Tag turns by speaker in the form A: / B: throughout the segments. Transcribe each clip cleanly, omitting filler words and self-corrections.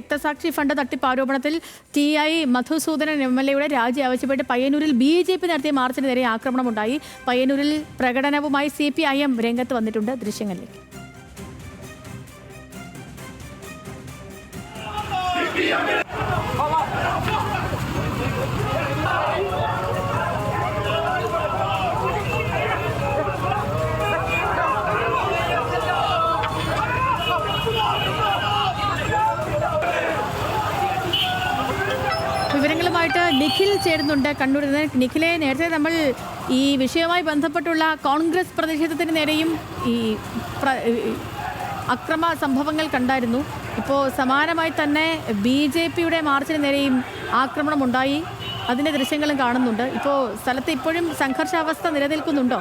A: രക്തസാക്ഷി ഫണ്ട് തട്ടിപ്പ് ആരോപണത്തിൽ TI മധുസൂദനൻ MLA രാജി ആവശ്യപ്പെട്ട് പയ്യന്നൂരിൽ BJP നടത്തിയ മാർച്ചിന് നേരെ ആക്രമണമുണ്ടായി. പയ്യന്നൂരിൽ പ്രകടനവുമായി CPIM രംഗത്ത് വന്നിട്ടുണ്ട്. ദൃശ്യങ്ങളിലേക്ക്. വിവരങ്ങളുമായിട്ട് നിഖിൽ ചേരുന്നുണ്ട് കണ്ണൂരിൽ നിന്ന്. നിഖിലെ, നേരത്തെ നമ്മൾ ഈ വിഷയവുമായി ബന്ധപ്പെട്ടുള്ള കോൺഗ്രസ് പ്രതിഷേധത്തിന് നേരെയും ഈ അക്രമ സംഭവങ്ങൾ കണ്ടായിരുന്നു. ഇപ്പോൾ സമാനമായി തന്നെ BJPയുടെ മാർച്ചിന് നേരെയും ആക്രമണമുണ്ടായി. അതിൻ്റെ ദൃശ്യങ്ങളും കാണുന്നുണ്ട്. ഇപ്പോൾ സ്ഥലത്ത് ഇപ്പോഴും സംഘർഷാവസ്ഥ നിലനിൽക്കുന്നുണ്ടോ?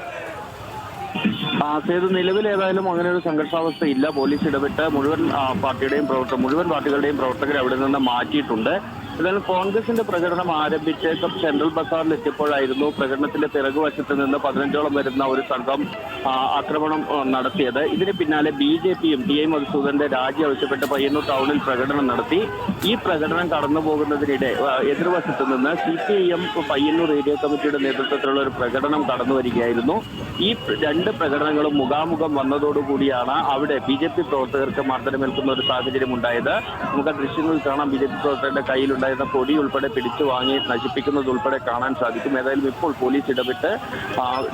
B: സേതു, നിലവിൽ ഏതായാലും അങ്ങനെ ഒരു സംഘർഷാവസ്ഥ ഇല്ല. പോലീസ് ഇടപെട്ട് മുഴുവൻ പാർട്ടികളുടെയും പ്രവർത്തകരെ അവിടെ നിന്ന് മാറ്റിയിട്ടുണ്ട്. എന്നാലും കോൺഗ്രസിന്റെ പ്രകടനം ആരംഭിച്ച് സെൻട്രൽ ബസാറിൽ എത്തിയപ്പോഴായിരുന്നു പ്രകടനത്തിന്റെ പിറകുവശത്ത് നിന്ന് 15ഓളം വരുന്ന ഒരു സംഘം ആക്രമണം നടത്തിയത്. ഇതിന് പിന്നാലെ BJPയും TI മധുസൂദന്റെ രാജി ആവശ്യപ്പെട്ട് പയ്യന്നൂർ ടൗണിൽ പ്രകടനം നടത്തി. ഈ പ്രകടനം കടന്നു പോകുന്നതിനിടെ എതിർവശത്ത് നിന്ന് CPIM പയ്യന്നൂർ ഏരിയ കമ്മിറ്റിയുടെ നേതൃത്വത്തിലുള്ള ഒരു പ്രകടനം കടന്നു വരികയായിരുന്നു. ഈ രണ്ട് പ്രകടനങ്ങളും മുഖാമുഖം വന്നതോടുകൂടിയാണ് അവിടെ BJP പ്രവർത്തകർക്ക് മർദ്ദനമേൽക്കുന്ന ഒരു സാഹചര്യം ഉണ്ടായത്. നമുക്ക് ദൃശ്യങ്ങളിൽ കാണാം. BJP പ്രവർത്തകരുടെ കയ്യിലുണ്ടായിരുന്ന പൊടി ഉൾപ്പെടെ പിടിച്ചു വാങ്ങി നശിപ്പിക്കുന്നത് ഉൾപ്പെടെ കാണാൻ സാധിക്കും. ഏതായാലും ഇപ്പോൾ പോലീസ് ഇടപെട്ട്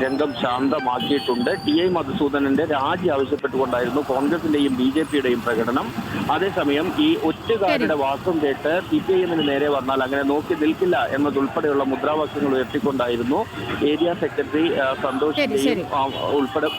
B: രംഗം ശാന്തമാക്കിയിട്ടുണ്ട്. TI മധുസൂദനന്റെ രാജി ആവശ്യപ്പെട്ടുകൊണ്ടായിരുന്നു കോൺഗ്രസിന്റെയും BJPയുടെയും പ്രകടനം. അതേസമയം ഈ ഒറ്റുകാരുടെ വാസം കേട്ട് CPIMന് നേരെ വന്നാൽ അങ്ങനെ നോക്കി നിൽക്കില്ല എന്നതുൾപ്പെടെയുള്ള മുദ്രാവാക്യങ്ങൾ ഉയർത്തിക്കൊണ്ടായിരുന്നു ഏരിയ സെക്രട്ടറി സന്തോഷിന്റെയും ഉൾപ്പെടെ